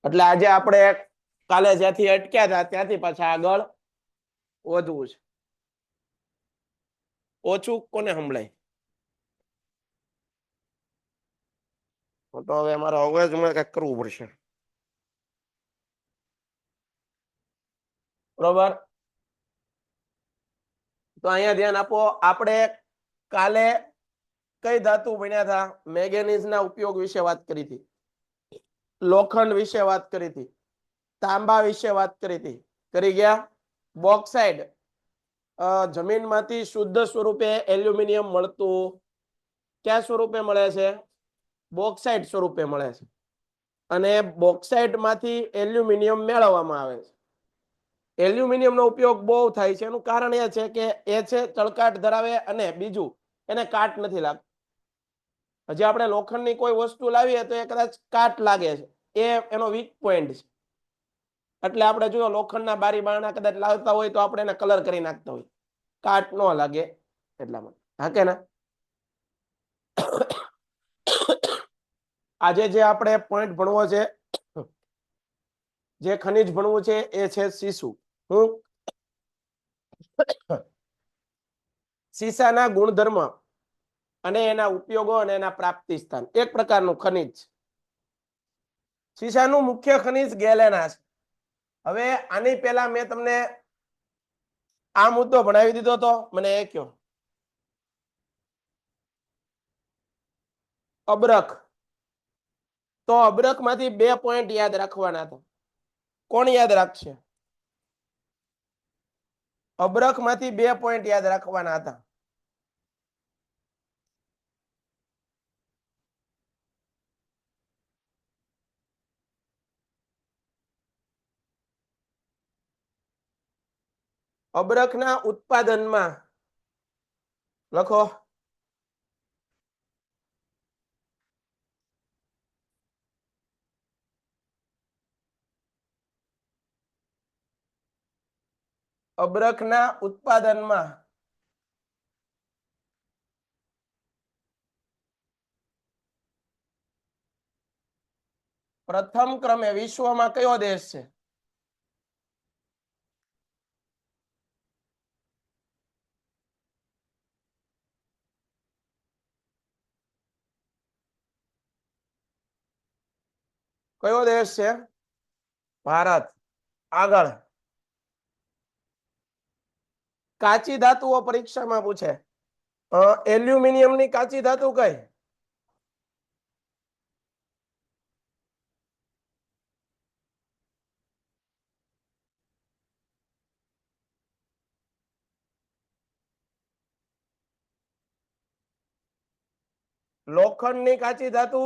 એટલે આજે આપણે કાલે જ્યાંથી અટક્યા હતા ત્યાંથી પાછા આગળ વધવું છે. ઓછું કોને સંભળાય? તો હવે અમારો અવાજમાં કંઈક કરવું પડશે. બરોબર, તો અહીંયા ધ્યાન આપો. આપણે કાલે કઈ ધાતુ ભણ્યા હતા? મેંગેનીઝ ના ઉપયોગ વિશે વાત કરી હતી, લોખંડ વિશે વાત કરી હતી, તાંબા વિશે વાત કરી હતી. કરી ગયા? બોક્સાઇડ, જમીનમાંથી શુદ્ધ સ્વરૂપે એલ્યુમિનિયમ મળતું ક્યાં સ્વરૂપે મળે છે? બોક્સાઇડ સ્વરૂપે મળે છે. અને બોક્સાઇડ માંથી એલ્યુમિનિયમ મેળવવામાં આવે છે. એલ્યુમિનિયમ નો ઉપયોગ બહુ થાય છે. એનું કારણ એ છે કે એ છે ચળકાટ ધરાવે અને બીજું એને કાટ નથી લાગતો. હજી આપણે લોખંડની કોઈ વસ્તુ લાવીએ તો એ કદાચ કાટ લાગે છે, એ એનો વીક પોઈન્ટ છે. એટલે આપણે જો લોખંડના બારી બારણા કદાચ લાવતા હોય તો આપણે એને કલર કરી નાખતા હોય, કાટ ન લાગે એટલા માટે. હા કે ના? આજે જે આપણે પોઈન્ટ ભણવો છે, જે ખનિજ ભણવું છે એ છે સીસુ. હું સીસાના ગુણધર્મ અને એના ઉપયોગો અને એના પ્રાપ્તિ સ્થાન. એક પ્રકારનું ખનિજ. સીસાનું મુખ્ય ખનિજ ગેલેના છે. હવે આની પહેલા મેં તમને આ મુદ્દો ભણાવી દીધો તો મને એ કયો. અબરખ. તો અબરખ માંથી 2 પોઈન્ટ યાદ રાખવાના હતા. કોણ યાદ રાખશે? અબરખ માંથી 2 પોઈન્ટ યાદ રાખવાના હતા. અબરખના ઉત્પાદનમાં લખો. અબરખના ઉત્પાદનમાં પ્રથમ ક્રમે વિશ્વમાં કયો દેશ છે? કયો દેશ છે? ભારત. આગળ. કાચી ધાતુઓ પરીક્ષામાં પૂછે. એલ્યુમિનિયમની કાચી ધાતુ કઈ? લોખંડની કાચી ધાતુ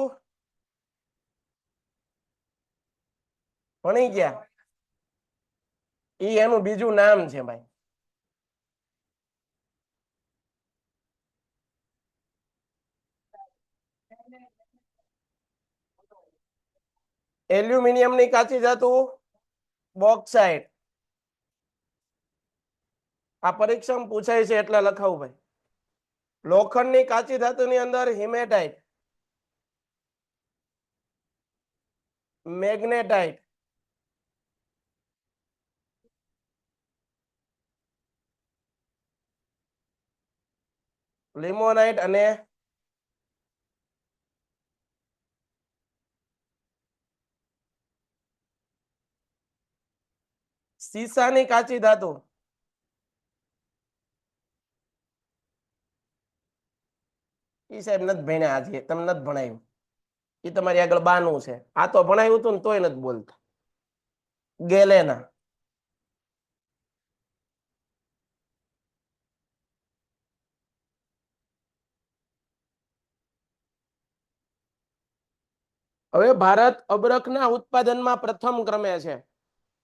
ભણી ગયા. ઈ એનું બીજું નામ છે ભાઈ. એલ્યુમિનિયમની કાચી ધાતુ બોક્સાઇટ. આ પરીક્ષામાં પૂછાય છે એટલે લખાવું ભાઈ. લોખંડની કાચી ધાતુની અંદર હિમેટાઇટ, મેગ્નેટાઇટ, લિમોનાઇટ અને સીસાની કાચી ધાતુ ઈ સાહેબ નથી ભણ્યા. આજે તમને નથી ભણાયું. એ તમારી આગળ બાનું છે. આ તો ભણાયું હતું ને તોય નથી બોલતા. ગેલેના. હવે ભારત અબરખના ઉત્પાદનમાં પ્રથમ ક્રમે છે.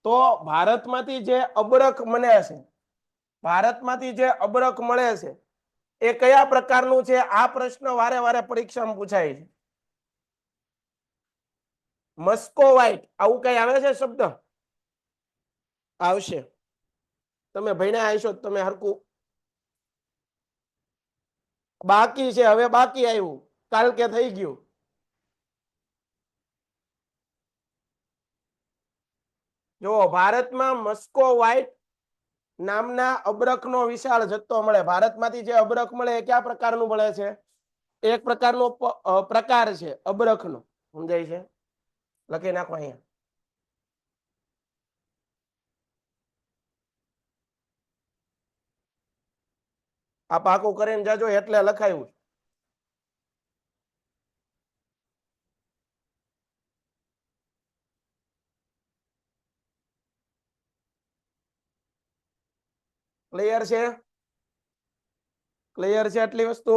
તો ભારતમાંથી જે અબરખ મળે છે, ભારતમાંથી જે અબરખ મળે છે એ કયા પ્રકારનું છે? આ પ્રશ્ન વારે વારે પરીક્ષામાં પૂછાય છે. મસ્કોવાઇટ. આવું કઈ આવે છે શબ્દ? આવશે. તમે ભણ્યા હશો. તમે હરકું બાકી છે. હવે બાકી આવ્યું. કાલ કે થઈ ગયું. જો ભારતમાં મસ્કો વ્હાઇટ નામના અબરખનો વિશાળ જથ્થો મળે. ભારતમાંથી જે અબરખ મળે એ કયા પ્રકારનું મળે છે? એક પ્રકારનો પ્રકાર છે અબરખનો. સમજાય છે? લખી નાખો અહીંયા. આ પાકું કરીને જાજો એટલે લખાયું. ક્લિયર છે? ક્લિયર છે આટલી વસ્તુ?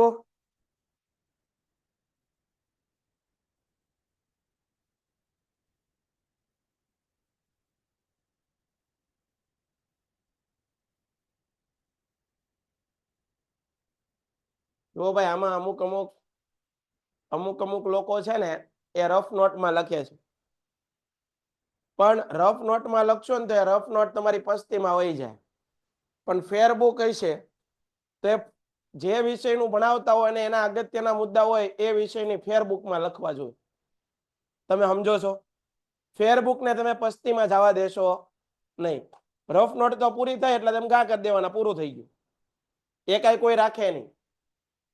જો ભાઈ આમાં અમુક અમુક લોકો છે ને એ રફ નોટમાં લખે છે, પણ રફ નોટમાં લખશો ને તો એ રફ નોટ તમારી પસ્તીમાં વહી જાય. પણ ફેર બુક હશે તો જે વિષયનું ભણાવતા હોય અને એના અગત્યના મુદ્દા હોય એ વિષયની ફેર બુકમાં લખવા જોઈએ. તમે સમજો છો? ફેર બુકને તમે પસ્તીમાં જવા દેશો નહીં. રફ નોટ તો પૂરી થાય એટલે તમે ઘા કરી દેવાના, પૂરું થઈ ગયું. એ કાંઈ કોઈ રાખે નહીં.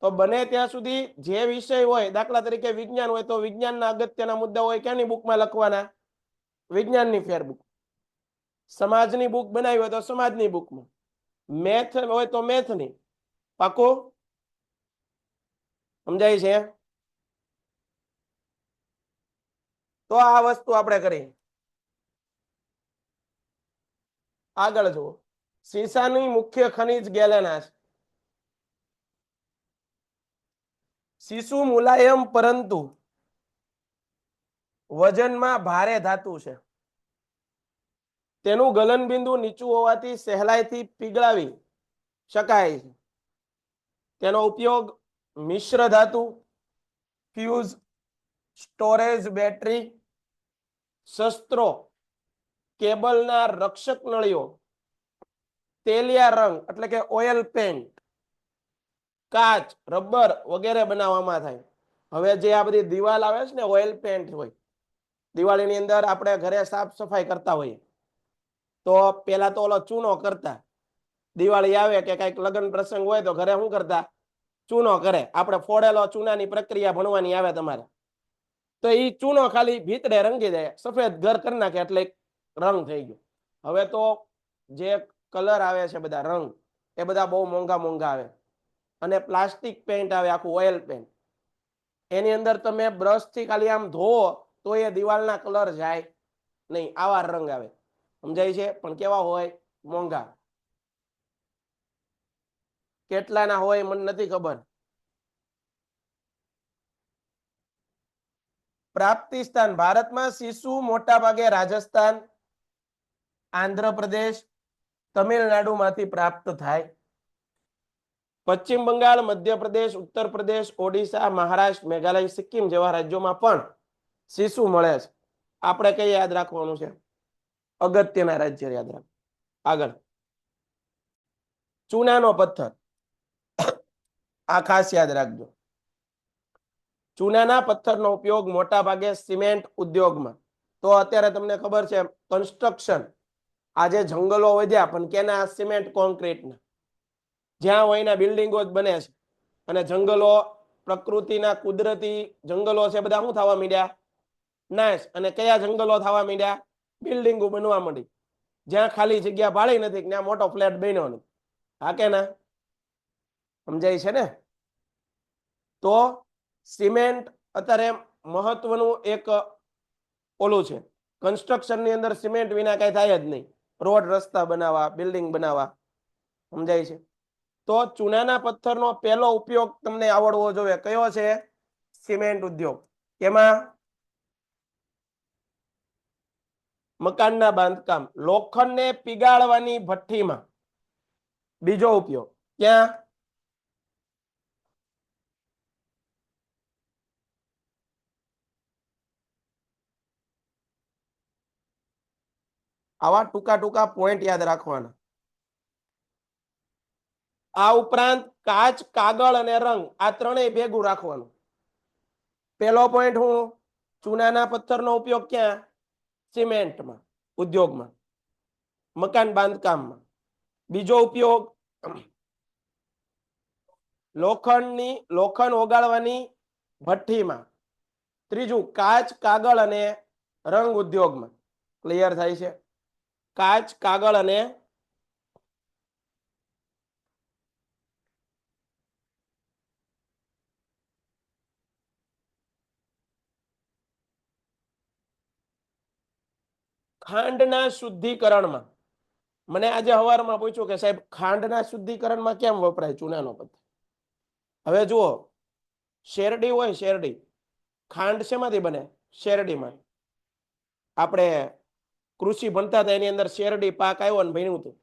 તો બને ત્યાં સુધી જે વિષય હોય, દાખલા તરીકે વિજ્ઞાન હોય તો વિજ્ઞાનના અગત્યના મુદ્દા હોય ક્યાંની બુકમાં લખવાના? વિજ્ઞાનની ફેર બુક. સમાજની બુક બનાવી હોય તો સમાજની બુકમાં. મેથ હોય તો મેથની. પાકું? સમજાય છે? તો આ વસ્તુ આપણે કરી. આગળ જુઓ. સીસાની મુખ્ય ખનિજ ગેલેના છે. સીસુ મુલાયમ પરંતુ વજનમાં ભારે ધાતુ છે. તેનું ગલનબિંદુ નીચું હોવાથી સહેલાઈથી પીગળાવી શકાય છે. તેનો ઉપયોગ મિશ્ર ધાતુ, ફ્યુઝ, સ્ટોરેજ બેટરી, શસ્ત્રો, કેબલના રક્ષક નળીઓ, તેલિયા રંગ એટલે કે ઓઇલ પેન્ટ, કાચ, રબર વગેરે બનાવવામાં થાય. હવે જે આ બધી દિવાલ આવે છે ને ઓઇલ પેન્ટ હોય, દિવાળીની અંદર આપણે ઘરે સાફ સફાઈ કરતા હોઈએ તો પેલા તો ઓલો ચૂનો કરતા. દિવાળી આવે કે કઈક લગ્ન પ્રસંગ હોય તો ઘરે શું કરતા? ચૂનો કરે. આપણે ફોડેલો ચૂનાની પ્રક્રિયા ભણવાની આવે તમારે. તો એ ચૂનો ખાલી ભીતરે રંગી દે, સફેદ ઘર કરી નાખે એટલે રંગ થઈ ગયો. હવે તો જે કલર આવે છે બધા રંગ એ બધા બહુ મોંઘા મોંઘા આવે અને પ્લાસ્ટિક પેન્ટ આવે, આખું ઓઇલ પેન્ટ. એની અંદર તમે બ્રશથી ખાલી આમ ધોવો તો એ દિવાલના કલર જાય નહીં, આવા રંગ આવે. સમજાય છે? પણ કેવા હોય? મોંઘા. કેટલાના હોય મને નથી ખબર. પ્રાપ્તિ સ્થાન ભારતમાં સીસુ મોટા ભાગે રાજસ્થાન, આંધ્રપ્રદેશ, તમિલનાડુમાંથી પ્રાપ્ત થાય. પશ્ચિમ બંગાળ, મધ્યપ્રદેશ, ઉત્તર પ્રદેશ, ઓડિશા, મહારાષ્ટ્ર, મેઘાલય, સિક્કિમ જેવા રાજ્યોમાં પણ સીસુ મળે છે. આપણે કઈ યાદ રાખવાનું છે? અગત્યના રાજ્ય યાદ રાખ. આગળ ચૂનાનો પથ્થર. આ ખાસ યાદ રાખજો. ચૂનાના પથ્થરનો ઉપયોગ મોટા ભાગે સિમેન્ટ ઉદ્યોગમાં. તો અત્યારે તમને ખબર છે કન્સ્ટ્રક્શન, આજે જંગલો વધ્યા પણ કેના? સિમેન્ટ કોન્ક્રીટના. જ્યાં હોય એના બિલ્ડિંગો જ બને છે અને જંગલો, પ્રકૃતિના કુદરતી જંગલો છે બધા શું થવા માંડ્યા? નાશ. અને કયા જંગલો થવા માંડ્યા? બિલ્ડિંગો બનવા માંડી. જ્યાં ખાલી જગ્યા ભાળી નથી ત્યાં મોટો ફ્લેટ બન્યો નથી. હા કે ના? સમજાય છે ને? તો સિમેન્ટ અત્યારે મહત્વનું એક ઓલું છે. કન્સ્ટ્રક્શનની અંદર સિમેન્ટ વિના કઈ થાય જ નહીં. રોડ રસ્તા બનાવવા, બિલ્ડિંગ બનાવવા. સમજાય છે? તો ચૂનાના પથ્થરનો પહેલો ઉપયોગ તમને આવડવો જોઈએ. કયો છે? સિમેન્ટ ઉદ્યોગ. કેમાં? મકાનના બાંધકામ. લોખંડને પીગાળવાની ભઠ્ઠીમાં. બીજો ઉપયોગ ક્યાં? આવા ટૂંકા ટૂંકા પોઈન્ટ યાદ રાખવાના. આ ઉપરાંત કાચ, કાગળ અને રંગ આ ત્રણેય ભેગું રાખવાનું. પેલો પોઈન્ટ હું ચૂનાના પથ્થરનો ઉપયોગ ક્યાં? સિમેન્ટમાં. ઉદ્યોગમાં, મકાન બાંધકામમાં. બીજો ઉપયોગ લોખંડ ઓગાળવાની ભઠ્ઠીમાં. ત્રીજું કાચ, કાગળ અને રંગ ઉદ્યોગમાં. ક્લિયર થાય છે? કાચ, કાગળ અને ખાંડના શુદ્ધિકરણમાં. મને આજે સવારમાં પૂછ્યું કે સાહેબ ખાંડના શુદ્ધિકરણમાં કેમ વપરાય ચૂનાનો પથ્થર? હવે જુઓ, શેરડી હોય, શેરડી, ખાંડ શેમાંથી બને? શેરડીમાં. આપણે કૃષિ ભણતા હતા એની અંદર શેરડી પાક આવ્યો ને ભણ્યું હતું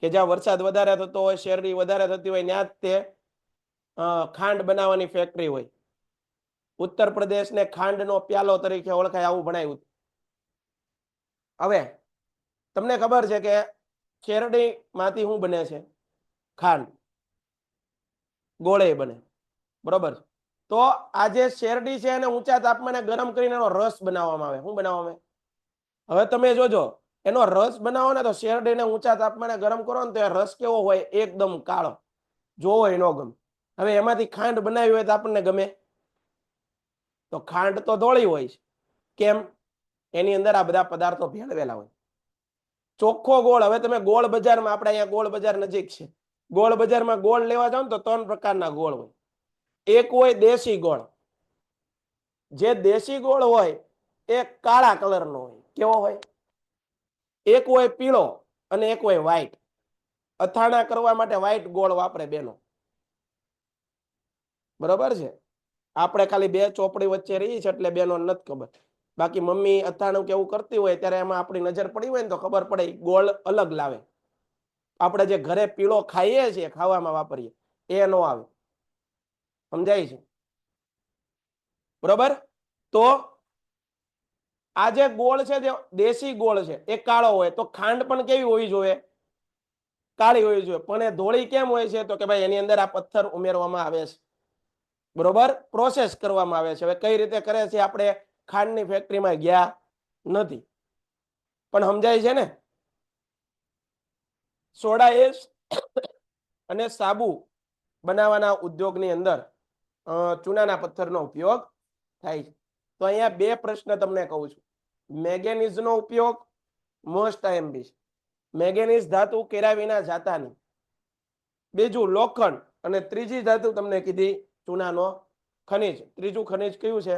કે જ્યાં વરસાદ વધારે થતો હોય, શેરડી વધારે થતી હોય, ત્યાં જ તે ખાંડ બનાવવાની ફેક્ટરી હોય. ઉત્તર પ્રદેશને ખાંડનો પ્યાલો તરીકે ઓળખાય, આવું ભણાયું. હવે તમને ખબર છે કે શેરડીમાંથી શું બને છે? ખાંડ, ગોળે બને. બરોબર. તો આ જે શેરડી છે એને ઊંચા તાપમાને ગરમ કરીને એનો રસ બનાવવામાં આવે. શું બનાવવામાં આવે? હવે તમે જોજો, એનો રસ બનાવો ને તો શેરડીને ઊંચા તાપમાને ગરમ કરો ને તો એ રસ કેવો હોય? એકદમ કાળો. જોવો ય ન ગમે. હવે એમાંથી ખાંડ બનાવી હોય તો આપણને ગમે? તો ખાંડ તો ધોળી હોય છે. કેમ? એની અંદર આ બધા પદાર્થો ભેળવેલા હોય. ચોખ્ખો ગોળ, હવે તમે ગોળ બજારમાં, આપણે અહીંયા ગોળ બજાર નજીક છે, ગોળ બજારમાં ગોળ લેવા જાવ ને તો 3 પ્રકારના ગોળ હોય. એક હોય દેશી ગોળ. જે દેશી ગોળ હોય એ કાળા કલરનો હોય. કેવો હોય? એક હોય પીળો અને એક હોય વ્હાઈટ. અથાણા કરવા માટે વ્હાઈટ ગોળ વાપરે બેનો. બરોબર છે? આપણે ખાલી બે ચોપડી વચ્ચે રહી છે એટલે બેનો નથી ખબર. બાકી મમ્મી અથાણું કેવું કરતી હોય ત્યારે એમાં આપણી નજર પડી હોય ને તો ખબર પડે, ગોળ અલગ લાવે. આપણે જે ઘરે પીળો ખાઈએ છીએ, ખાવામાં વાપરીએ, એ નો આવે. સમજાય છે? બરોબર. તો આ જે ગોળ છે, જે દેશી ગોળ છે, એ કાળો હોય. તો ખાંડ પણ કેવી હોવી જોઈએ? કાળી હોવી જોઈએ. પણ એ ધોળી કેમ હોય છે? તો કે ભાઈ એની અંદર આ પથ્થર ઉમેરવામાં આવે છે. બરોબર, પ્રોસેસ કરવામાં આવે છે. હવે કઈ રીતે કરે છે આપણે ખાંડની ફેક્ટરીમાં ગયા નથી, પણ સમજાય છે ને? સોડા એશ અને સાબુ બનાવવાના ઉદ્યોગની અંદર ચૂનાના પથ્થરનો ઉપયોગ થાય છે. તો અહીંયા બે પ્રશ્ન તમને કહું છું. મેંગેનીઝનો ઉપયોગ મોસ્ટ આઈએમપી છે. મેંગેનીઝ ધાતુ કેરા વિના જાતા નહીં. બીજું લોખંડ. અને ત્રીજી ધાતુ તમને કીધી ચૂનાનો ખનિજ. ત્રીજું ખનિજ કયું છે?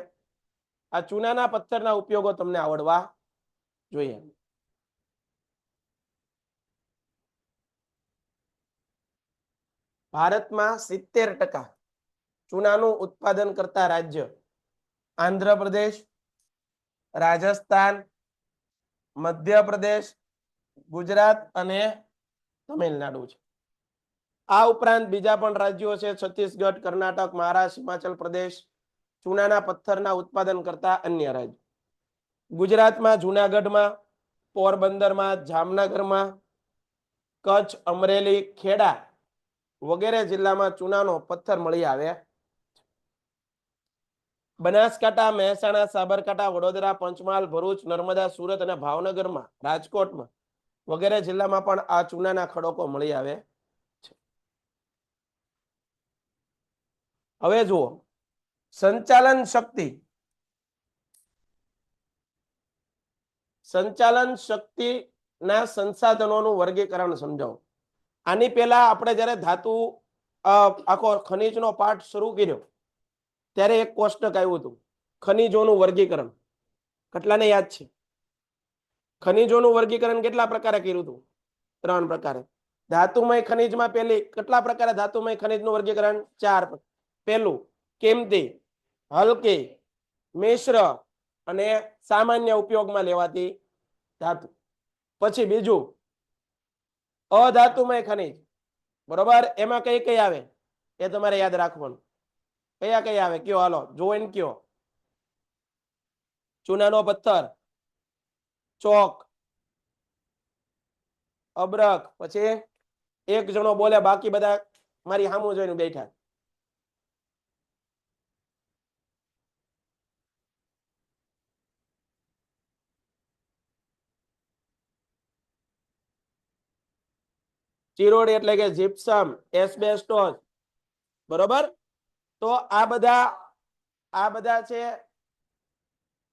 આ ચૂનાના પથ્થરના ઉપયોગો તમને આવડવા જોઈએ. ભારતમાં 70% ચૂનાનું ઉત્પાદન કરતા રાજ્ય આંધ્રપ્રદેશ, રાજસ્થાન, મધ્યપ્રદેશ, ગુજરાત અને તમિલનાડુ છે. આ ઉપરાંત બીજા પણ રાજ્યો છે, છત્તીસગઢ, કર્ણાટક, મહારાષ્ટ્ર, હિમાચલ પ્રદેશ, ચૂનાના પથ્થરના ઉત્પાદન કરતા અન્ય રાજ્યો. ગુજરાતમાં જુનાગઢમાં, પોરબંદરમાં, જામનગરમાં, કચ્છ, અમરેલી, ખેડા વગેરે જિલ્લામાં ચૂનાનો પથ્થર મળી આવે. બનાસકાંઠા, મહેસાણા, સાબરકાંઠા, વડોદરા, પંચમહાલ, ભરૂચ, નર્મદા, સુરત અને ભાવનગરમાં, રાજકોટમાં વગેરે જિલ્લામાં પણ આ ચૂનાના ખડકો મળી આવે છે. હવે જુઓ, સંચાલન શક્તિના સંસાધનોનું વર્ગીકરણ સમજાવો. આની પહેલા આપણે જ્યારે ધાતુ આખો ખનિજનો પાઠ શરૂ કર્યો ત્યારે એક કોષ્ટક આવ્યું હતું, ખનિજોનું વર્ગીકરણ. કેટલાને યાદ છે? ખનિજોનું વર્ગીકરણ કેટલા પ્રકારે કર્યું હતું? 3 પ્રકારે. ધાતુમય ખનિજમાં પહેલી કેટલા પ્રકારે ધાતુમય ખનિજનું વર્ગીકરણ? 4. પહેલું કિંમતી, હલકી, મિશ્ર અને સામાન્ય ઉપયોગમાં લેવાતી ધાતુ. પછી બીજું અધાતુમય ખનિજ. બરોબર, એમાં કઈ કઈ આવે એ તમારે યાદ રાખવાનું. કયા કયા આવે કયો? હાલો જોઈન કયો. ચૂનાનો પથ્થર, ચોક, અબરખ. પછી એક જણો બોલે, બાકી બધા મારી સામું જોઈને બેઠા. ચિરોડી એટલે કે જીપ્સમ, એસ્બેસ્ટોસ, બરોબર. તો આ બધા છે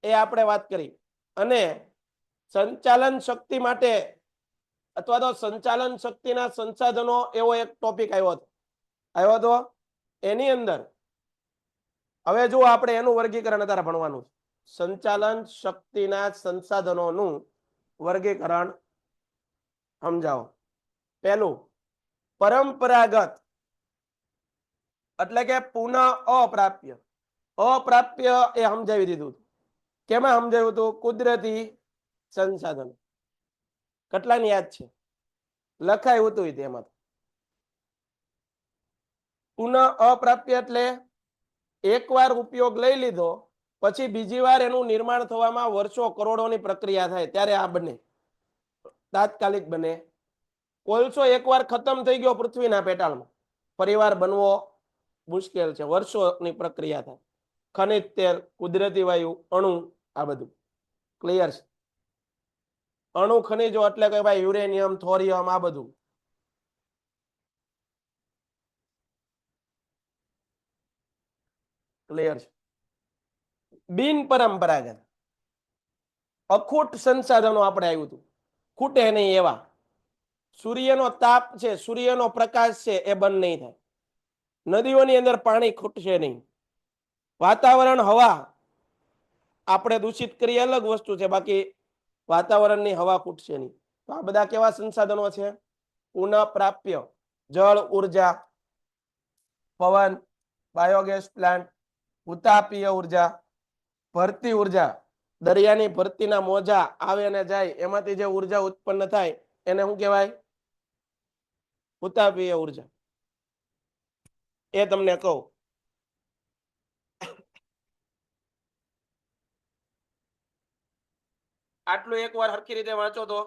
એ આપણે વાત કરી. અને સંચાલન શક્તિ માટે અથવા તો સંચાલન શક્તિના સંસાધનો એવો એક ટોપિક આવ્યો હતો. એની અંદર હવે જો આપણે એનું વર્ગીકરણ અત્યારે ભણવાનું. સંચાલન શક્તિના સંસાધનોનું વર્ગીકરણ સમજાવો. પહેલું, પરંપરાગત એટલે કે પુનઃ અપ્રાપ્ય. અપ્રાપ્ય એ સમજાવી દીધું. કેમાં સમજાવ્યું હતું? કુદરતી સંસાધન. કેટલાની યાદ છે? લખાયું હતું તેમાં. પુનઃ અપ્રાપ્ય એટલે એકવાર ઉપયોગ લઈ લીધો પછી બીજી વાર એનું નિર્માણ થવામાં વર્ષો કરોડોની પ્રક્રિયા થાય ત્યારે આ બને, તાત્કાલિક બને. કોલસો એકવાર ખતમ થઈ ગયો પૃથ્વીના પેટાળમાં, ફરીવાર બનવો મુશ્કેલ છે, વર્ષોની પ્રક્રિયા થાય. ખનિજ તેલ, કુદરતી વાયુ, અણુ, આ બધું ક્લિયર છે. અણુ ખનિજો એટલે કે ભાઈ યુરેનિયમ, થોરિયમ, આ બધું. ક્લિયર છે. બિન પરંપરાગત અખૂટ સંસાધનો આપણે આવ્યું હતું, ખૂટે નહીં એવા. સૂર્યનો તાપ છે, સૂર્યનો પ્રકાશ છે, એ બંધ નહીં થાય. નદીઓની અંદર પાણી ખૂટશે નહીં. વાતાવરણ, હવા આપણે દૂષિત કરી અલગ વસ્તુ છે, બાકી વાતાવરણની હવા ખૂટશે નહીં. તો આ બધા કેવા સંસાધનો છે? પુનઃ પ્રાપ્ય. જળ ઉર્જા, પવન, બાયોગેસ પ્લાન્ટ, ભૂતાપીય ઉર્જા, ભરતી ઉર્જા, દરિયાની ભરતીના મોજા આવે અને જાય એમાંથી જે ઉર્જા ઉત્પન્ન થાય એને શું કહેવાય? ભૂતાપીય ઉર્જા. એ તમને કહું. આટલું એકવાર સરખી રીતે વાંચો તો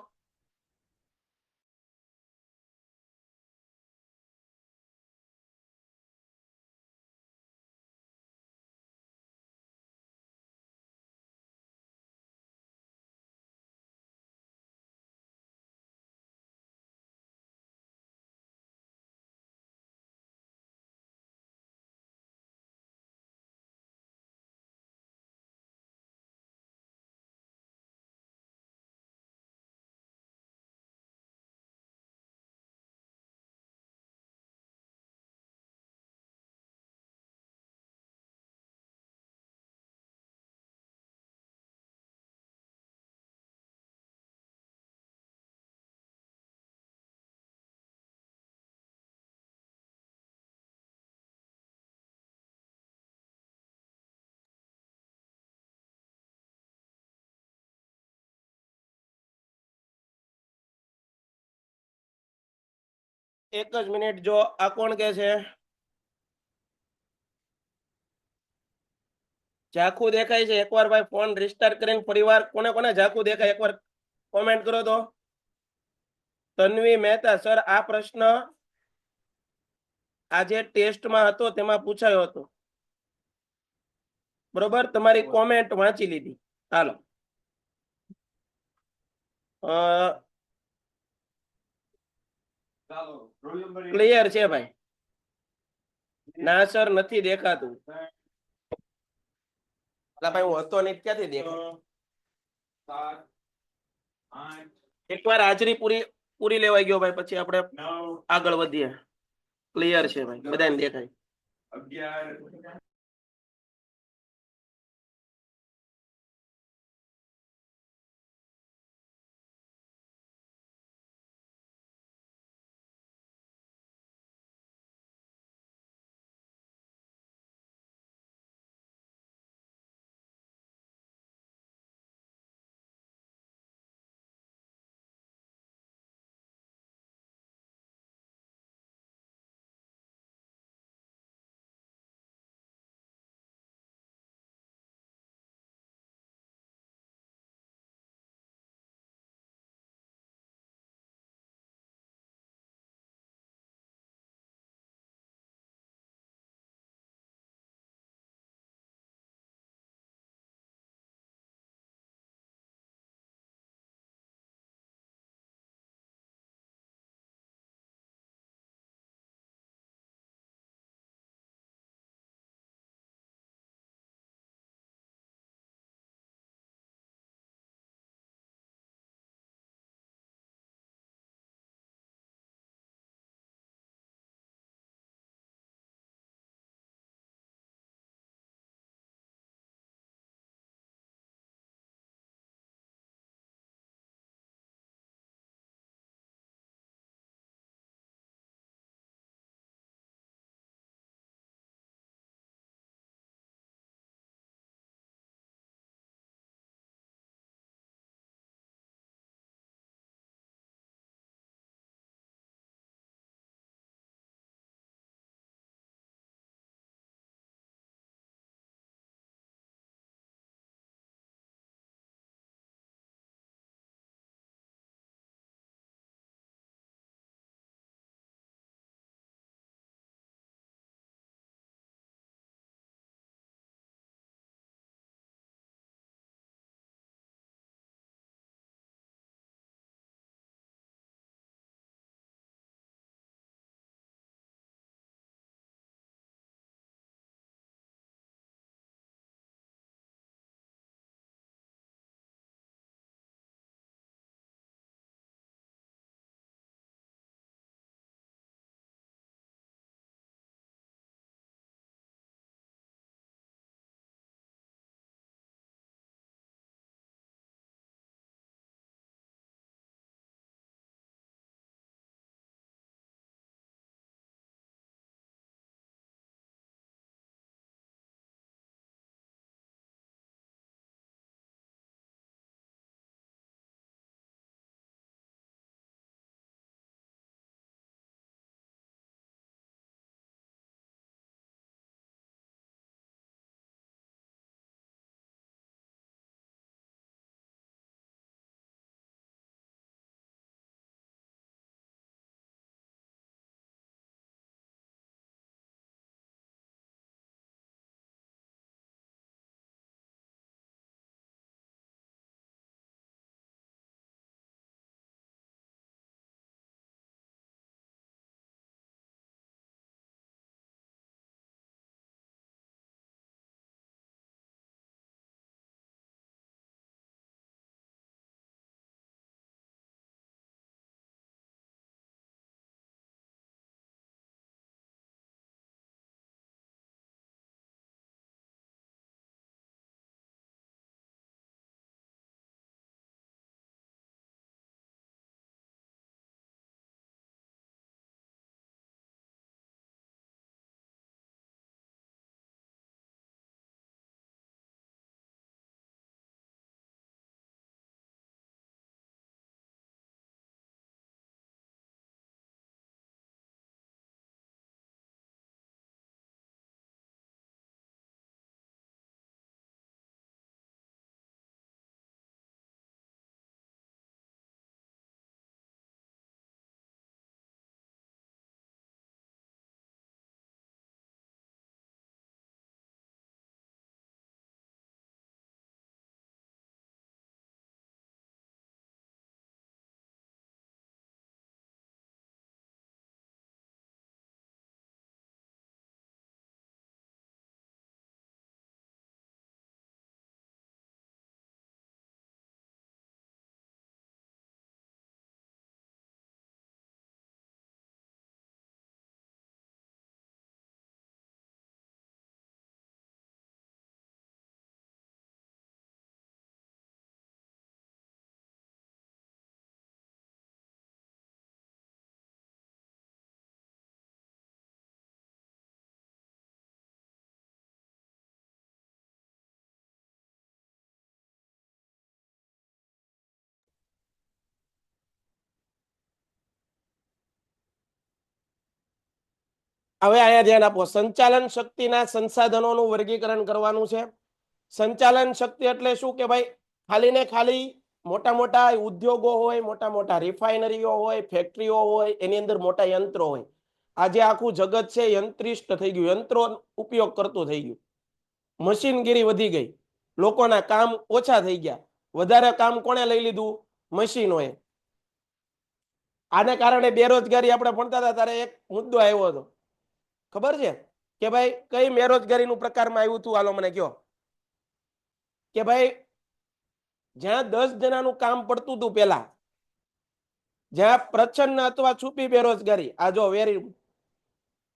એક જ મિનિટ. જો આ કોણ કે છે? ઝાખું દેખાય છે? એકવાર ભાઈ ફોન રિસ્ટાર્ટ કરીને ફરીવાર કોને કોને ઝાખું દેખાય એકવાર કોમેન્ટ કરો તો. તન્વી મહેતા, સર આ પ્રશ્ન આજે ટેસ્ટમાં હતો તેમાં પૂછાયો હતો. બરોબર, તમારી કોમેન્ટ વાંચી લીધી. હાલો. ક્લિયર છે ભાઈ? ના સર, નથી દેખાતું. ભાઈ હું હતો નહીં, ક્યાંથી દેખાય? એકવાર હાજરી પૂરી લેવાઈ ગયો ભાઈ, પછી આપણે આગળ વધીએ. ક્લિયર છે ભાઈ, બધાને દેખાય. હવે અહીંયા ધ્યાન આપો. સંચાલન શક્તિના સંસાધનોનું વર્ગીકરણ કરવાનું છે. સંચાલન શક્તિ એટલે શું કે ભાઈ ખાલી ને ખાલી મોટા મોટા ઉદ્યોગો હોય, મોટા મોટા રિફાઇનરીઓ હોય, ફેક્ટરીઓ હોય, એની અંદર મોટા યંત્રો હોય. આજે આખું જગત છે યંત્રિષ્ટ થઈ ગયું, યંત્રો ઉપયોગ કરતું થઈ ગયું, મશીનગીરી વધી ગઈ, લોકોના કામ ઓછા થઈ ગયા, વધારે કામ કોણે લઈ લીધું? મશીનોએ. આને કારણે બેરોજગારી આપણે ભણતા હતા ત્યારે એક મુદ્દો આવ્યો હતો, ખબર છે કે ભાઈ કઈ બેરોજગારીનું પ્રકારમાં આવ્યું હતું? હાલો મને કયો. કે ભાઈ જ્યાં 10 જણાનું કામ પડતું હતું પેલા, જ્યાં પ્રચ્છન્ન અથવા છુપી બેરોજગારી, આ જો વેરી,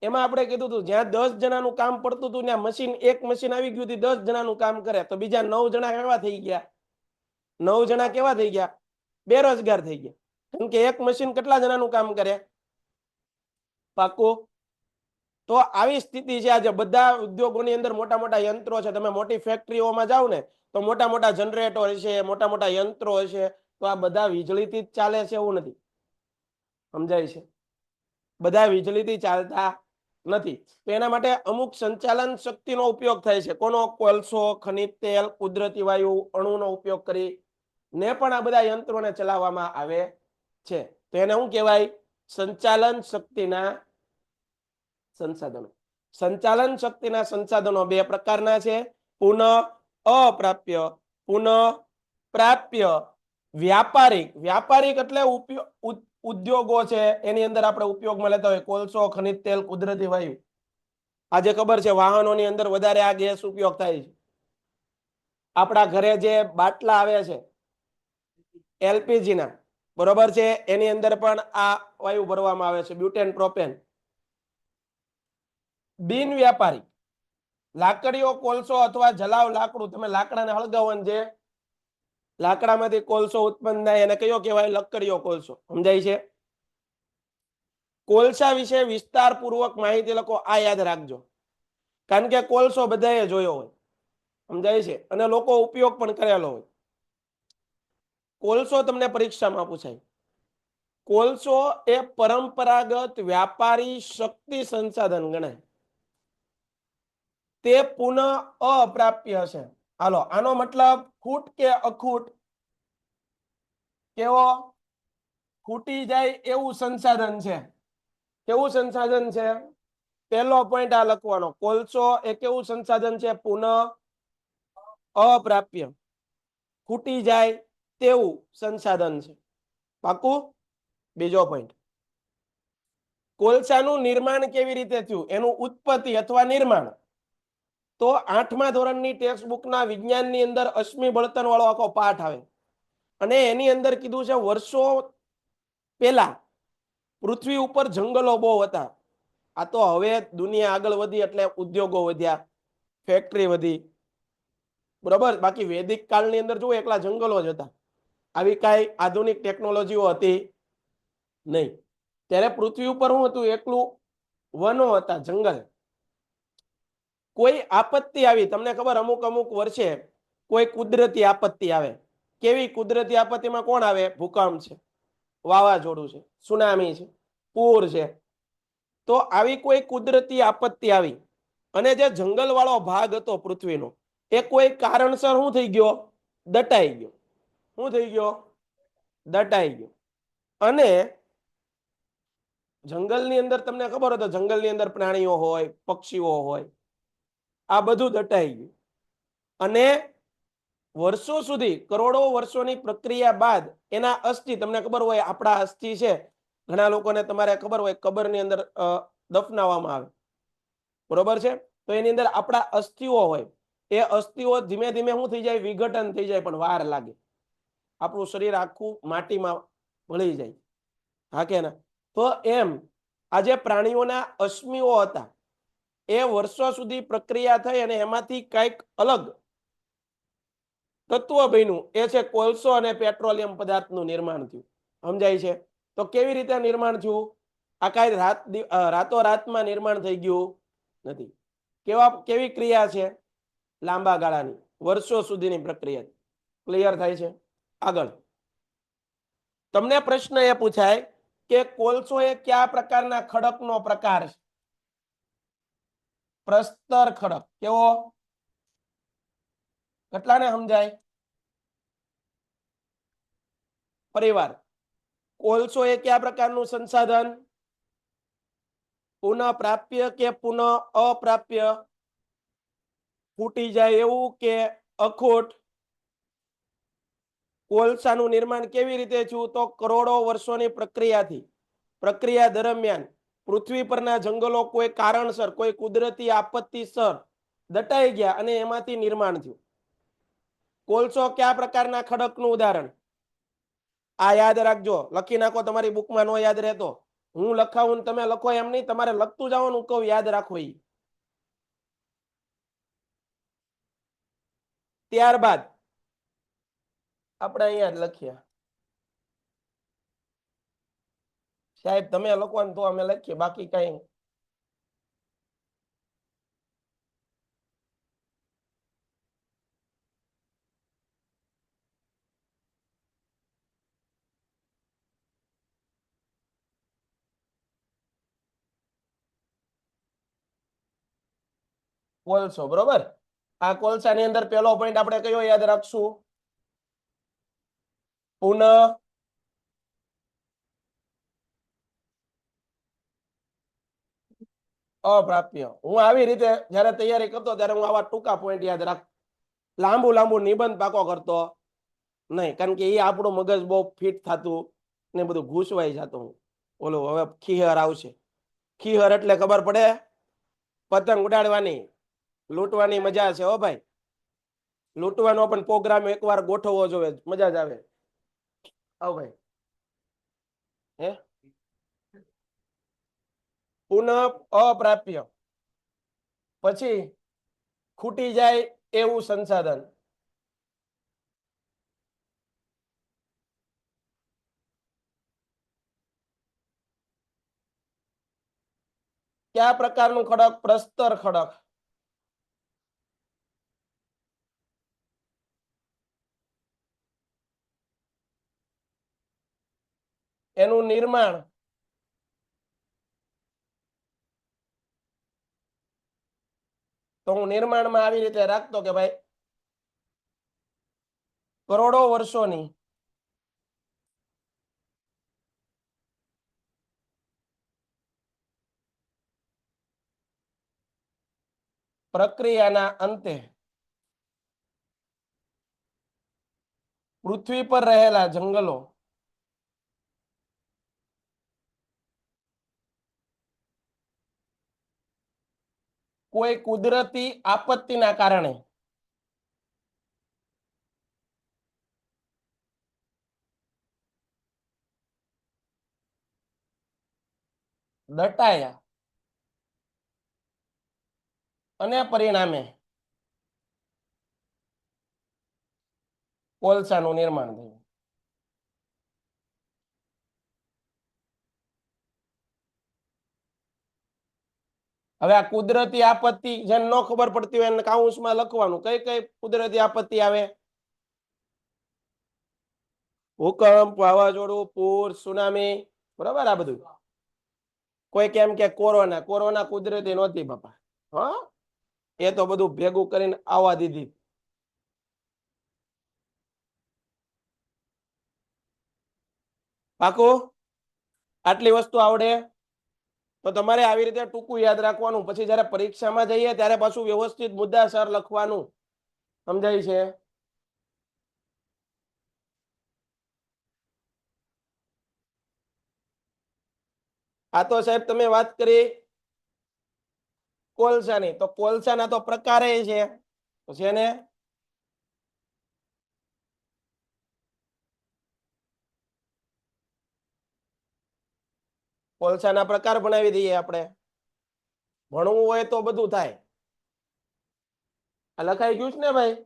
એમાં આપણે કીધું હતું જ્યાં 10 જણાનું કામ પડતું હતું ત્યાં મશીન, એક મશીન આવી ગયું હતું 10 જણાનું કામ કરે, તો બીજા 9 જણા કેવા થઈ ગયા? 9 જણા કેવા થઈ ગયા? બેરોજગાર થઈ ગયા. કેમ કે એક મશીન કેટલા જણાનું કામ કરે? પાકું? તો આવી સ્થિતિ છે આજે. બધા ઉદ્યોગોની અંદર મોટા મોટા યંત્રો છે. તમે મોટી ફેક્ટરીઓમાં જાઓ ને તો મોટા મોટા જનરેટર હશે, મોટા મોટા યંત્રો હશે, તો આ બધા વીજળીથી જ ચાલે છે એવું નથી. સમજાય છે? બધા વીજળીથી ચાલતા નથી. તો એના માટે અમુક સંચાલન શક્તિનો ઉપયોગ થાય છે. કોનો? કોલસો, ખનિજ તેલ, કુદરતી વાયુ, અણુનો ઉપયોગ કરી ને પણ આ બધા યંત્રોને ચલાવવામાં આવે છે. તો એને શું કહેવાય? સંચાલન શક્તિના સંસાધનો. સંચાલન શક્તિના સંસાધનો બે પ્રકારના છે: પુનઃ અપ્રાપ્ય, પુનઃ પ્રાપ્ય. વ્યાપારિક, વ્યાપારિક એટલે ઉદ્યોગો છે એની અંદર આપણે ઉપયોગમાં લેતા હોય કોલસો, ખનિજ તેલ, કુદરતી વાયુ. આજે ખબર છે વાહનોની અંદર વધારે આ ગેસ ઉપયોગ થાય છે. આપણા ઘરે જે બાટલા આવે છે એલપીજી ના, બરોબર છે, એની અંદર પણ આ વાયુ ભરવામાં આવે છે, બ્યુટેન, પ્રોપેન. બિન વ્યાપારી લાકડીઓ, કોલસો અથવા જલાવ લાકડું, તમે લાકડાને હળગાવો ને જે લાકડામાંથી કોલસો ઉત્પન્ન થાય એને કયો કહેવાય? લકડીઓ, કોલસો. સમજાય છે? કોલસા વિશે વિસ્તારપૂર્વક માહિતી લખો. આ યાદ રાખજો, કારણ કે કોલસો બધાએ જોયો હોય. સમજાય છે? અને લોકો ઉપયોગ પણ કરેલો હોય. કોલસો તમને પરીક્ષામાં પૂછાય. કોલસો એ પરંપરાગત વ્યાપારી શક્તિ સંસાધન ગણાય. તે પુનઃ અપ્રાપ્ય છે. હાલો, આનો મતલબ ખૂટ કે અખૂટ? કેવો? ખૂટી જાય એવું સંસાધન છે. કેવું સંસાધન છે? પહેલો પોઈન્ટ આ લખવાનો. કોલસો એ કેવું સંસાધન છે? પુનઃ અપ્રાપ્ય, ખૂટી જાય તેવું સંસાધન છે. પાકું? બીજો પોઈન્ટ, કોલસાનું નિર્માણ કેવી રીતે થયું? એનું ઉત્પત્તિ અથવા નિર્માણ. તો 8મા ધોરણની ટેક્સ્ટ બુકના વિજ્ઞાનની અંદર અશ્મિ બળતણ વાળો આખો પાઠ આવે અને એની અંદર કીધું છે વર્ષો પહેલા પૃથ્વી ઉપર જંગલો બહુ હતા. આ તો હવે દુનિયા આગળ વધી એટલે ઉદ્યોગો વધ્યા, ફેક્ટરી વધી, બરોબર. બાકી વૈદિક કાળની અંદર જો એકલા જંગલો જ હતા, આવી કાંઈ આધુનિક ટેકનોલોજીઓ હતી નહીં. ત્યારે પૃથ્વી ઉપર શું હતું? એકલું વનો હતા, જંગલ. કોઈ આપત્તિ આવી, તમને ખબર અમુક અમુક વર્ષે કોઈ કુદરતી આપત્તિ આવે. કેવી કુદરતી આપત્તિમાં કોણ આવે? ભૂકંપ છે, વાવાઝોડું છે, સુનામી છે, પૂર છે. તો આવી કોઈ કુદરતી આપત્તિ આવી અને જે જંગલ વાળો ભાગ હતો પૃથ્વીનો એ કોઈ કારણસર શું થઈ ગયો? દટાઈ ગયો. શું થઈ ગયો? દટાઈ ગયો. અને જંગલની અંદર તમને ખબર હોય તો જંગલની અંદર પ્રાણીઓ હોય, પક્ષીઓ હોય, આ બધું દટાઈ ગયું. અને વર્ષો સુધી, કરોડો વર્ષોની પ્રક્રિયા બાદ એના અસ્થિ, તમને ખબર હોય આપણા અસ્થિ છે, ઘણા લોકોને તમારે ખબર હોય કબરની અંદર દફનાવવામાં આવે, બરોબર છે. તો એની અંદર આપણા અસ્થિઓ હોય, એ અસ્થિઓ ધીમે ધીમે શું થઈ જાય? વિઘટન થઈ જાય, પણ વાર લાગે. આપણું શરીર આખું માટીમાં ભળી જાય, હા કે ના? તો એમ આજે પ્રાણીઓના અશ્મિઓ હતા, એ વર્ષો સુધી પ્રક્રિયા થઈ અને એમાંથી કંઈક અલગ તત્વ બન્યું, એ છે કોલસો અને પેટ્રોલિયમ પદાર્થનું નિર્માણ થયું. સમજાય છે? તો કેવી રીતે નિર્માણ થયું? આ કાંઈ રાતોરાતમાં નિર્માણ થઈ ગયું નથી. કેવી ક્રિયા છે? લાંબા ગાળાની, વર્ષો સુધીની પ્રક્રિયા. ક્લિયર થાય છે? આગળ તમને પ્રશ્ન એ પૂછાય કે કોલસો એ કયા પ્રકારના ખડકનો પ્રકાર છે? પ્રસ્તર ખડક કેવો? કેટલાને સમજાય? પરિવાર. કોલસો એ કયા પ્રકારનું સંસાધન? પુનઃ પ્રાપ્ય કે પુનઃ અપ્રાપ્ય? ફૂટી જાય એવું કે અખૂટ? કોલસાનું નિર્માણ કેવી રીતે થયું? તો કરોડો વર્ષોની પ્રક્રિયા દરમિયાન પૃથ્વી પરના જંગલો કોઈ કારણસર, કોઈ કુદરતી આપત્તિસર દટાઈ ગયા અને એમાંથી નિર્માણ થયું. કોલસો કયા પ્રકારના ખડકનું ઉદાહરણ? આ યાદ રાખજો, લખી નાખો, તમારી બુકમાં નો યાદ રહેતો. હું લખાવું તમે લખો એમ નહીં, તમારે લખતું જવાનું, કહું યાદ રાખો. ત્યારબાદ આપણે અહીંયા જ લખીએ. સાહેબ તમે લખો ને તો અમે લખીએ, બાકી કઈ. કોલસો, બરોબર. આ કોલસાની અંદર પહેલો પોઈન્ટ આપણે કયો યાદ રાખશું? પુનઃ અપ્રાપ્ય. હું આવી રીતે જયારે તૈયારી કરતો ત્યારે હું આવા ટૂંકા પોઈન્ટ યાદ રાખ, લાંબુ નિબંધ પાકો કરતો નહીં, કારણ કે એ આપણું મગજ બહુ ફિટ થતું ને બધું ઘૂસવાઈ જતું. ઓલું હવે ખીહર આવશે. ખીહર એટલે ખબર પડે? પતંગ ઉડાડવાની, લૂંટવાની મજા છે. હો ભાઈ, લૂંટવાનો પણ પ્રોગ્રામ એકવાર ગોઠવવો જોઈએ, મજા જ આવે. આવ ભાઈ. હે પુનઃ અપ્રાપ્ય, પછી ખૂટી જાય એવું સંસાધન. કયા પ્રકારનું ખડક? પ્રસ્તર ખડક. એનું નિર્માણ તો હું નિર્માણમાં આવી રીતે રાખતો કે ભાઈ કરોડો વર્ષોની પ્રક્રિયાના અંતે પૃથ્વી પર રહેલા જંગલો કોઈ કુદરતી આપત્તિના કારણે દટાયા અને પરિણામે કોલસાનું નિર્માણ થયું. હવે આ કુદરતી આપત્તિ જેને ન ખબર પડતી હોય એને કાઉન્સમાં લખવાનું, કઈ કઈ કુદરતી આપત્તિ આવે? ભૂકંપ, વાવાઝોડું, પૂર, સુનામી, બરાબર. આ બધું. કોઈ કેમ કે કોરોના કુદરતી નહોતી બાપા. હા, એ તો બધું ભેગું કરીને આવવા દીધી. પાકું? આટલી વસ્તુ આવડે તો તમારે આવી રીતે ટૂંકું યાદ રાખવાનું, પછી જયારે પરીક્ષામાં જઈએ ત્યારે પાછું વ્યવસ્થિત મુદ્દાસર લખવાનું. સમજાય છે? આ તો સાહેબ તમે વાત કરી કોલસાની, તો કોલસાના તો પ્રકાર છે. છે ને? કોલસાના પ્રકાર ભણાવી દઈએ આપણે. ભણવું હોય તો બધું થાય. આ લખાઈ ગયું છે ને ભાઈ?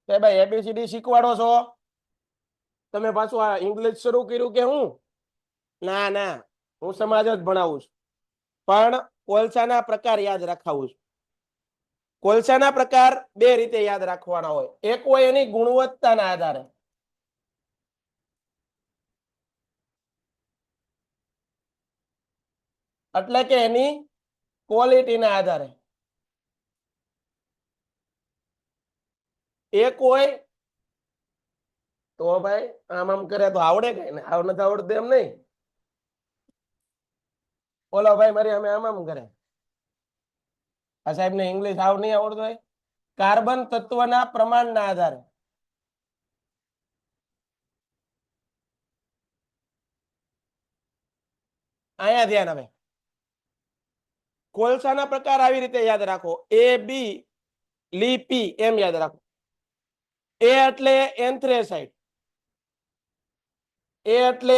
કે ભાઈ એબીસીડી શીખવાડો છો તમે, પાછું આ ઇંગ્લિશ શરૂ કર્યું કે હું? ના, હું સમાજ જ ભણાવું છું, પણ કોલસાના પ્રકાર યાદ રખાવું છું. કોલસાના પ્રકાર બે રીતે યાદ રાખવાના હોય. એક હોય એની ગુણવત્તાના આધારે, એટલે કે એની ક્વોલિટીના આધારે. એક હોય તો ભાઈ આમ આમ કરે તો આવડે કઈ ને, આવ નથી આવડતું એમ નહીં. ઓલો ભાઈ મારી અમે આમ આમ કરે, આ સાહેબ ને ઇંગ્લિશ આવ નહીં આવડતું હોય. કાર્બન તત્વના પ્રમાણના આધારે. અહીંયા ધ્યાન આવે. કોલસાના પ્રકાર આવી રીતે યાદ રાખો, એ બી લીપી એમ યાદ રાખો. એ એટલે એન્થ્રેસાઇટ, એ એટલે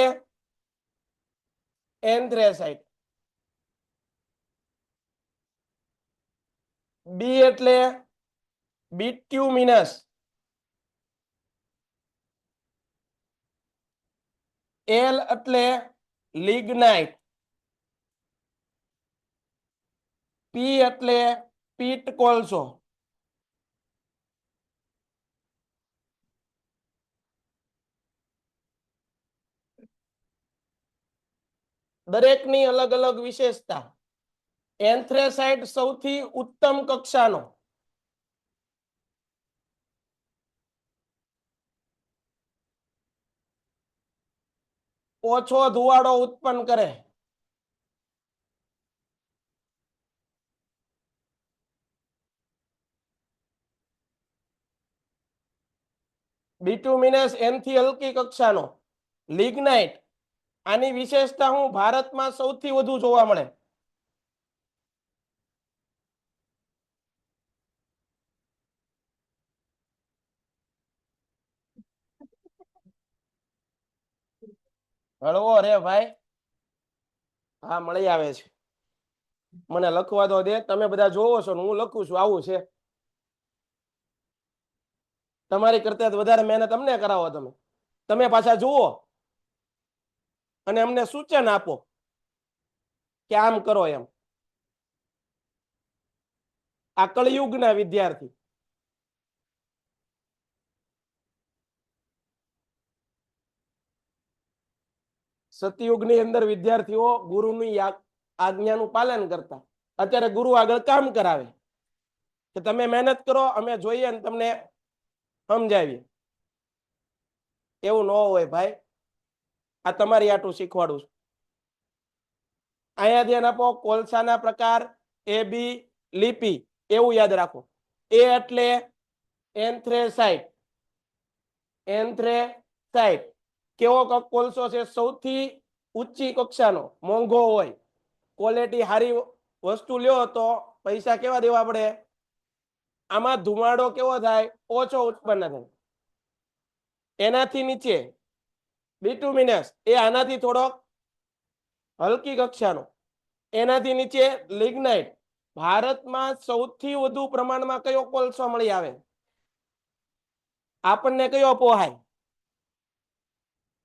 એન્થ્રેસાઇટ, બી એટલે બિટ્યુમિનસ, એલ એટલે લિગ્નાઇટ, પી એટલે પીટ કોલસો, દરેકની અલગ અલગ વિશેષતા. એન્થ્રેસાઇટ સૌથી ઉત્તમ કક્ષાનો, ઓછો ધુવાડો ઉત્પન્ન કરે. બિટ્યુમિનસ એનથી હલકી કક્ષાનો. લિગ્નાઇટ, આની વિશેષતા હું ભારતમાં સૌથી વધુ જોવા મળે. હળવો રે ભાઈ, હા મળી આવે છે. મને લખવા દો દે, તમે બધા જોવો છો ને હું લખું છું, આવું છે. તમારી કરતા વધારે મહેનત અમને કરાવો તમે. તમે પાછા જુઓ અને અમને સૂચન આપો કે આમ કરો એમ. આ કળયુગના વિદ્યાર્થી. સતયુગની અંદર વિદ્યાર્થીઓ ગુરુની આજ્ઞાનું પાલન કરતા. અત્યારે ગુરુ આગળ કામ કરાવે કે તમે મહેનત કરો, અમે જોઈએ ને તમને સમજાવીએ. એવું ન હોય ભાઈ, આ તમારી આટલું શીખવાડું છું. અહીંયા ધ્યાન આપો, કોલસાના પ્રકાર એ બી લીપી એવું યાદ રાખો. એ એટલે એન્થ્રેસાઇટ, એન્થ્રેસાઇટ કેવો કોલસો છે? સૌથી ઊંચી કક્ષાનો, મોંઘો હોય. ક્વોલિટી સારી વસ્તુ લ્યો તો પૈસા કેવા દેવા પડે? આમાં ધુમાડો કેવો થાય? ઓછો ઉત્પન્ન થાય. એનાથી નીચે બિટ્યુમિનસ, એ આનાથી થોડોક હલકી કક્ષાનો. એનાથી નીચે લિગ્નાઇટ. ભારતમાં સૌથી વધુ પ્રમાણમાં કયો કોલસો મળી આવે? આપણને કયો પોહાય?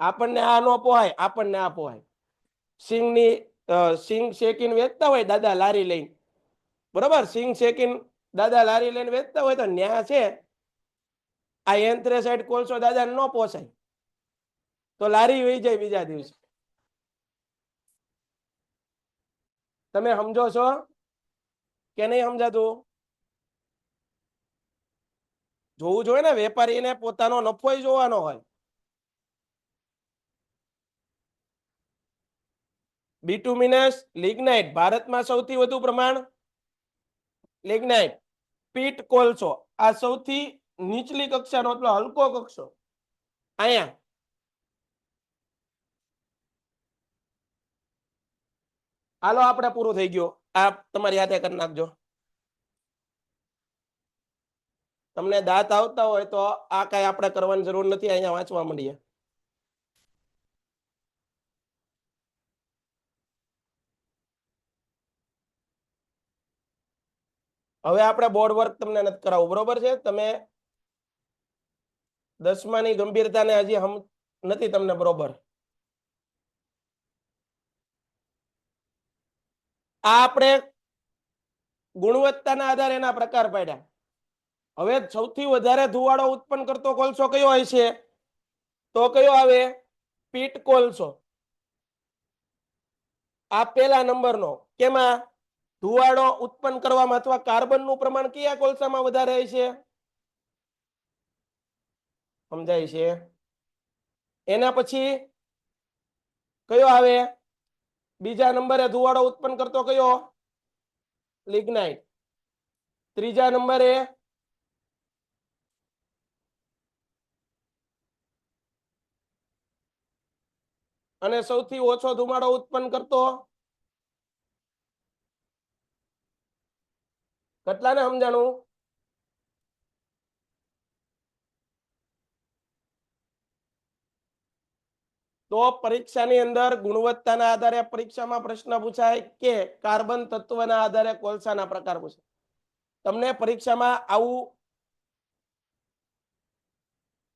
આપણને આ નો પોહાય, આપણને આ પોહાય. સિંગ શેકીને વેચતા હોય દાદા લારી લઈને, બરોબર? સિંગ શેકીને દાદા લારી લઈને વેચતા હોય તો ન્યા છે આ એન્થ્રેસાઇટ કોલસો દાદા ન પોસાય, તો લારી વહી જાય બીજા દિવસે. તમે સમજો છો કે નહીં સમજાતું? જોવું જોઈએ ને, વેપારીને પોતાનો નફો જોવાનો હોય. બિટ્યુમિનસ, લિગ્નાઇટ, ભારતમાં સૌથી વધુ પ્રમાણ લિગ્નાઇટ. પીટ કોલસો આ સૌથી નીચલી કક્ષાનો, એટલો હલકો કક્ષો. અહીંયા હાલો આપણે પૂરું થઈ ગયું. આ તમારી હાથે કરી નાખજો. તમને દાંત આવતા હોય તો આ કઈ આપણે કરવાની જરૂર નથી, અહીંયા વાંચવા માંડીએ. હવે આપણે બોર્ડ વર્ક તમને નથી કરાવવું, બરોબર છે? તમે 10માની ગંભીરતાને હજી નથી તમને બરોબર. આ આપણે ગુણવત્તાના આધારે એના પ્રકાર પાડ્યા. હવે સૌથી વધારે ધુવાડો ઉત્પન્ન કરતો કોલસો કયો હોય છે? તો કયો આવે? પીટ કોલસો. આ પહેલા નંબરનો. કેમાં? ધુવાડો ઉત્પન્ન કરવામાં અથવા કાર્બનનું પ્રમાણ કયા કોલસામાં વધારે હોય છે? સમજાય છે? એના પછી કયો આવે? બીજા નંબરે ધુવાડો ઉત્પન્ન કરતો કયો? લિગ્નાઇટ. ત્રીજા નંબરે અને સૌથી ઓછો ધુમાડો ઉત્પન્ન કરતો કેટલાને સમજાણું? તો પરીક્ષાની અંદર ગુણવત્તાના આધારે પરીક્ષામાં પ્રશ્ન પૂછાય કે કાર્બન તત્વના આધારે કોલસાના પ્રકાર પૂછાય. તમને પરીક્ષામાં આવું